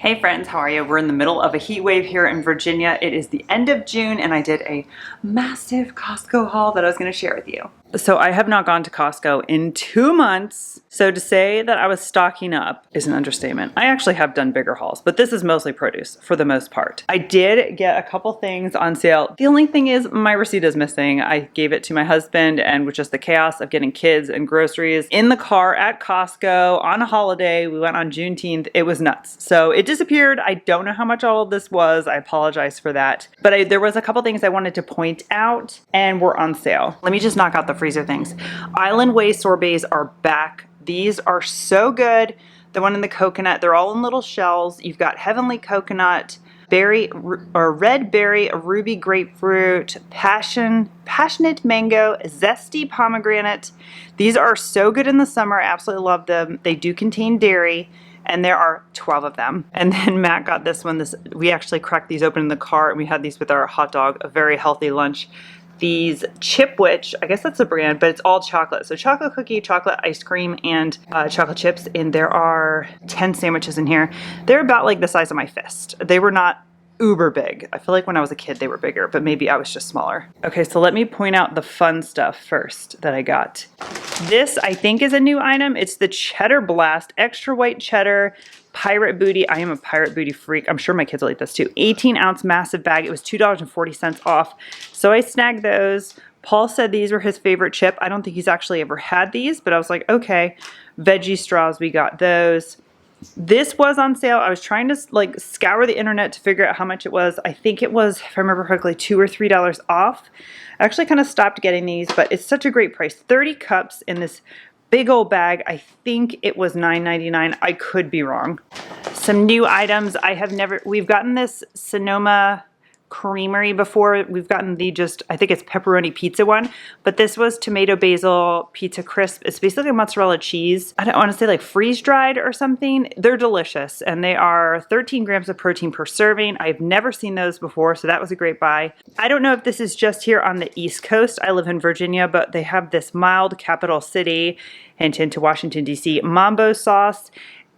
Hey friends, how are you? We're in the middle of a heat wave here in Virginia. It is the end of June and I did a massive Costco haul that I was going to share with you. So I have not gone to Costco in 2 months. So to say that I was stocking up is an understatement. I actually have done bigger hauls, but this is mostly produce for the most part. I did get a couple things on sale. The only thing is my receipt is missing. I gave it to my husband, and with just the chaos of getting kids and groceries in the car at Costco on a holiday, we went on Juneteenth. It was nuts. So it disappeared. I don't know how much all of this was. I apologize for that. But there was a couple things I wanted to point out and were on sale. Let me just knock out the freezer things. Island Way sorbets are back. These are so good. The one in the coconut, they're all in little shells. You've got heavenly coconut, berry or red berry, ruby grapefruit, passionate mango, zesty pomegranate. These are so good in the summer. I absolutely love them. They do contain dairy, and there are 12 of them. And then Matt got this one. We actually cracked these open in the car, and we had these with our hot dog, a very healthy lunch. These Chipwich, I guess that's a brand, but it's all chocolate. So chocolate cookie, chocolate ice cream, and chocolate chips. And there are 10 sandwiches in here. They're about like the size of my fist. They were not uber big. I feel like when I was a kid they were bigger, but maybe I was just smaller. Okay, so let me point out the fun stuff first that I got. This I think is a new item. It's the Cheddar Blast Extra White Cheddar Pirate Booty. I am a Pirate Booty freak. I'm sure my kids will eat this too. 18-ounce massive bag. It was $2.40 off. So I snagged those. Paul said these were his favorite chip. I don't think he's actually ever had these, but I was like, okay. Veggie straws, we got those. This was on sale. I was trying to like scour the internet to figure out how much it was. I think it was, if I remember correctly, $2 or $3 off. I actually kind of stopped getting these, but it's such a great price. 30 cups in this big old bag. I think it was $9.99. I could be wrong. Some new items. We've gotten this Sonoma Creamery before. We've gotten the I think it's pepperoni pizza one, but this was tomato basil pizza crisp. It's basically mozzarella cheese. I don't want to say like freeze dried or something. They're delicious, and they are 13 grams of protein per serving. I've never seen those before, so that was a great buy. I don't know if this is just here on the East Coast. I live in Virginia, but they have this mild capital city, hint into Washington, D.C. mambo sauce.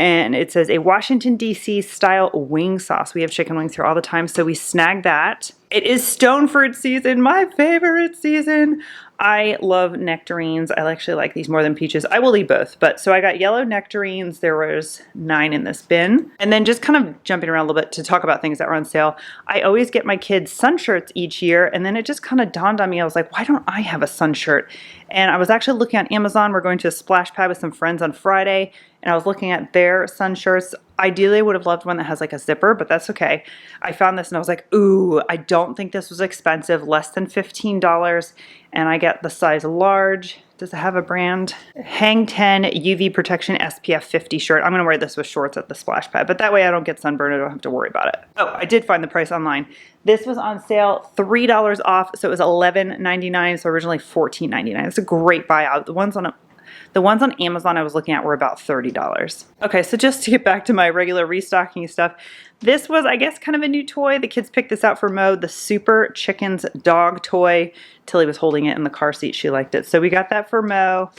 And it says a Washington, D.C. style wing sauce. We have chicken wings here all the time, so we snagged that. It is stone fruit season, my favorite season. I love nectarines. I actually like these more than peaches. I will eat both. But so I got yellow nectarines. There was 9 in this bin. And then just kind of jumping around a little bit to talk about things that were on sale. I always get my kids sun shirts each year. And then it just kind of dawned on me. I was like, why don't I have a sun shirt? And I was actually looking on Amazon. We're going to a splash pad with some friends on Friday. And I was looking at their sun shirts. Ideally, I would have loved one that has like a zipper, but that's okay. I found this and I was like, ooh, I don't think this was expensive, less than $15. And I get the size large. Does it have a brand? Hang 10 UV Protection SPF 50 shirt. I'm gonna wear this with shorts at the splash pad, but that way I don't get sunburned. I don't have to worry about it. Oh, I did find the price online. This was on sale, $3 off, so it was $11.99, so originally $14.99. It's a great buyout. The ones on Amazon I was looking at were about $30. Okay, so just to get back to my regular restocking stuff, this was, I guess, kind of a new toy. The kids picked this out for Mo, the Super Chickens dog toy. Tilly was holding it in the car seat. She liked it. So we got that for Mo.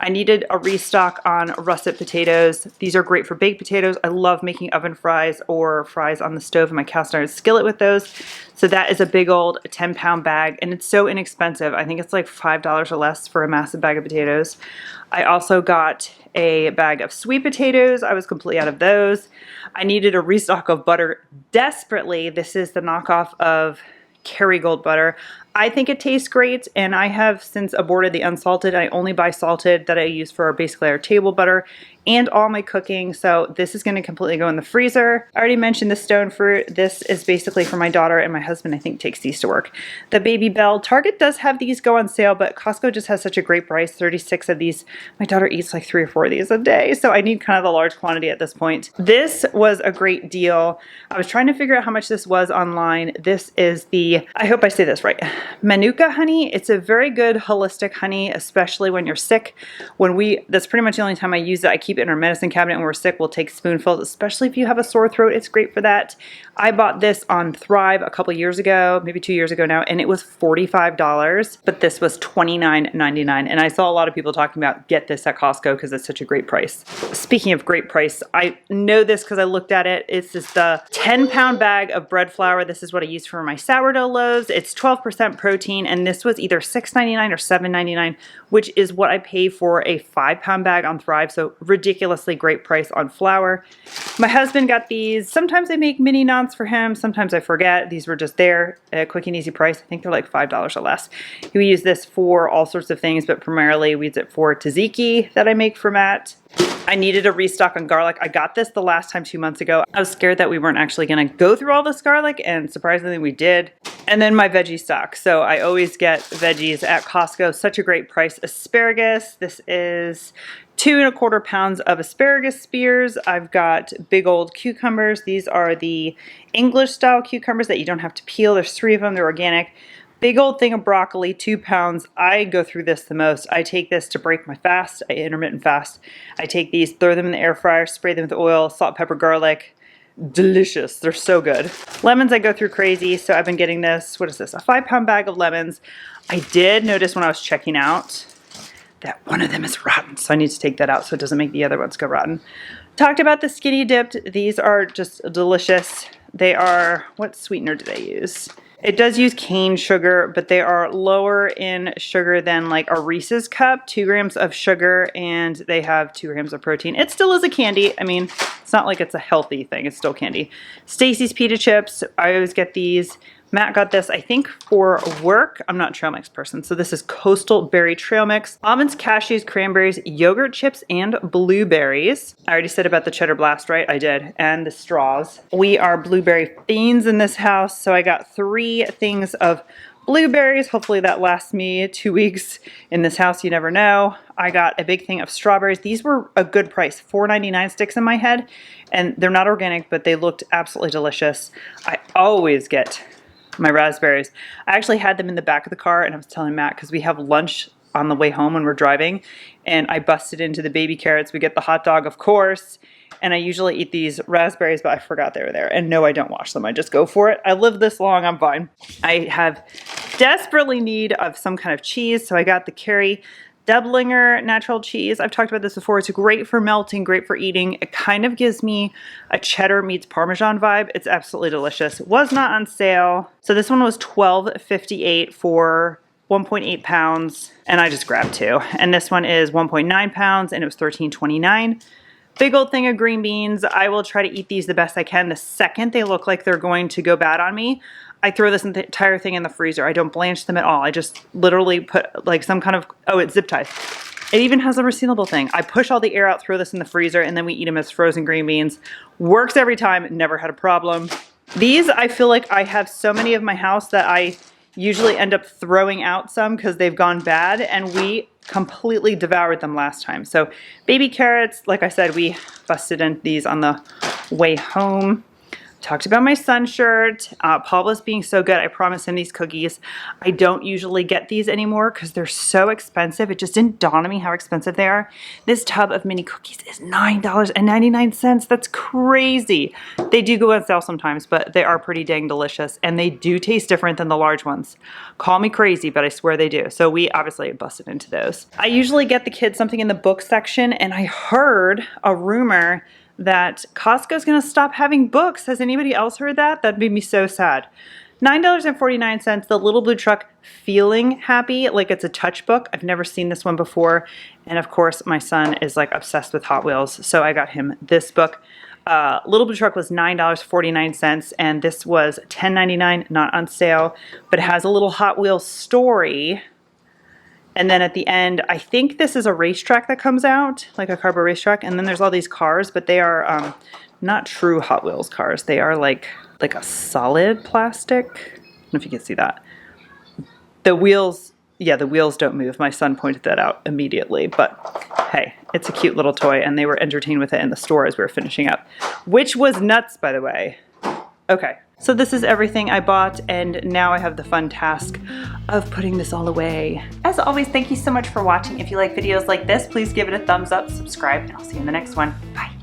I needed a restock on russet potatoes. These are great for baked potatoes. I love making oven fries or fries on the stove in my cast iron skillet with those. So that is a big old 10-pound bag, and it's so inexpensive. I think it's like $5 or less for a massive bag of potatoes. I also got a bag of sweet potatoes. I was completely out of those. I needed a restock of butter desperately. This is the knockoff of Kerrygold butter. I think it tastes great, and I have since aborted the unsalted. I only buy salted that I use for basically our table butter and all my cooking, so this is going to completely go in the freezer. I already mentioned the stone fruit. This is basically for my daughter, and my husband I think takes these to work. The Baby Bell, Target does have these go on sale, but Costco just has such a great price, 36 of these. My daughter eats like 3 or 4 of these a day, so I need kind of the large quantity at this point. This was a great deal. I was trying to figure out how much this was online. This is the, I hope I say this right, Manuka honey. It's a very good holistic honey, especially when you're sick. That's pretty much the only time I use it. I keep it in our medicine cabinet when we're sick. We'll take spoonfuls, especially if you have a sore throat. It's great for that. I bought this on Thrive a couple years ago, maybe 2 years ago now, and it was $45, but this was $29.99. And I saw a lot of people talking about get this at Costco because it's such a great price. Speaking of great price, I know this because I looked at it. It's just the 10-pound bag of bread flour. This is what I use for my sourdough loaves. It's 12% protein, and this was either $6.99 or $7.99, which is what I pay for a 5-pound bag on Thrive. So ridiculously great price on flour. My husband got these. Sometimes I make mini naans for him. Sometimes I forget. These were just there at a quick and easy price. I think they're like $5 or less. We use this for all sorts of things, but primarily we use it for tzatziki that I make for Matt. I needed a restock on garlic. I got this the last time 2 months ago. I was scared that we weren't actually going to go through all this garlic, and surprisingly we did. And then my veggie stock. So I always get veggies at Costco. Such a great price. Asparagus. This is 2¼ pounds of asparagus spears. I've got big old cucumbers. These are the English style cucumbers that you don't have to peel. There's 3 of them. They're organic. Big old thing of broccoli, 2 pounds. I go through this the most. I take this to break my fast, I intermittent fast. I take these, throw them in the air fryer, spray them with oil, salt, pepper, garlic. Delicious. They're so good. Lemons I go through crazy, so I've been getting this, what is this, a 5-pound bag of lemons. I did notice when I was checking out that one of them is rotten, so I need to take that out so it doesn't make the other ones go rotten. Talked about the skinny dipped. These are just delicious. They are, what sweetener did I use? It does use cane sugar, but they are lower in sugar than like a Reese's cup, 2 grams of sugar, and they have 2 grams of protein. It still is a candy. I mean, it's not like it's a healthy thing. It's still candy. Stacy's pita chips. I always get these. Matt got this, I think, for work. I'm not a trail mix person. So this is Coastal Berry Trail Mix. Almonds, cashews, cranberries, yogurt chips, and blueberries. I already said about the Cheddar Blast, right? I did. And the straws. We are blueberry fiends in this house. So I got 3 things of blueberries. Hopefully that lasts me 2 weeks in this house. You never know. I got a big thing of strawberries. These were a good price, $4.99 sticks in my head. And they're not organic, but they looked absolutely delicious. I always get my raspberries. I actually had them in the back of the car, and I was telling Matt because we have lunch on the way home when we're driving, and I busted into the baby carrots. We get the hot dog, of course, and I usually eat these raspberries, but I forgot they were there. And no, I don't wash them. I just go for it. I live this long. I'm fine. I have desperately need of some kind of cheese, so I got the Kerry Dublinger natural cheese. I've talked about this before. It's great for melting, great for eating. It kind of gives me a cheddar meets Parmesan vibe. It's absolutely delicious. It was not on sale. So this one was $12.58 for 1.8 pounds, and I just grabbed 2. And this one is 1.9 pounds, and it was $13.29. Big old thing of green beans. I will try to eat these the best I can. The second they look like they're going to go bad on me, I throw this entire thing in the freezer. I don't blanch them at all. I just literally put like some kind of, oh, it's zip ties. It even has a resealable thing. I push all the air out, throw this in the freezer, and then we eat them as frozen green beans. Works every time, never had a problem. These, I feel like I have so many of my house that I usually end up throwing out some because they've gone bad, and we completely devoured them last time. So baby carrots, like I said, we busted in these on the way home. Talked about my sun shirt. Paul was being so good. I promised him these cookies. I don't usually get these anymore because they're so expensive. It just didn't dawn on me how expensive they are. This tub of mini cookies is $9.99. That's crazy. They do go on sale sometimes, but they are pretty dang delicious, and they do taste different than the large ones. Call me crazy, but I swear they do. So we obviously busted into those. I usually get the kids something in the book section, and I heard a rumor that Costco's gonna stop having books. Has anybody else heard that? That made me so sad. $9.49, the Little Blue Truck Feeling Happy, like it's a touch book. I've never seen this one before. And of course, my son is like obsessed with Hot Wheels, so I got him this book. Little Blue Truck was $9.49, and this was $10.99, not on sale, but it has a little Hot Wheels story. And then at the end, I think this is a racetrack that comes out, like a cardboard racetrack. And then there's all these cars, but they are not true Hot Wheels cars. They are like a solid plastic. I don't know if you can see that. The wheels, yeah, the wheels don't move. My son pointed that out immediately. But hey, it's a cute little toy, and they were entertained with it in the store as we were finishing up, which was nuts, by the way. Okay. So this is everything I bought, and now I have the fun task of putting this all away. As always, thank you so much for watching. If you like videos like this, please give it a thumbs up, subscribe, and I'll see you in the next one. Bye.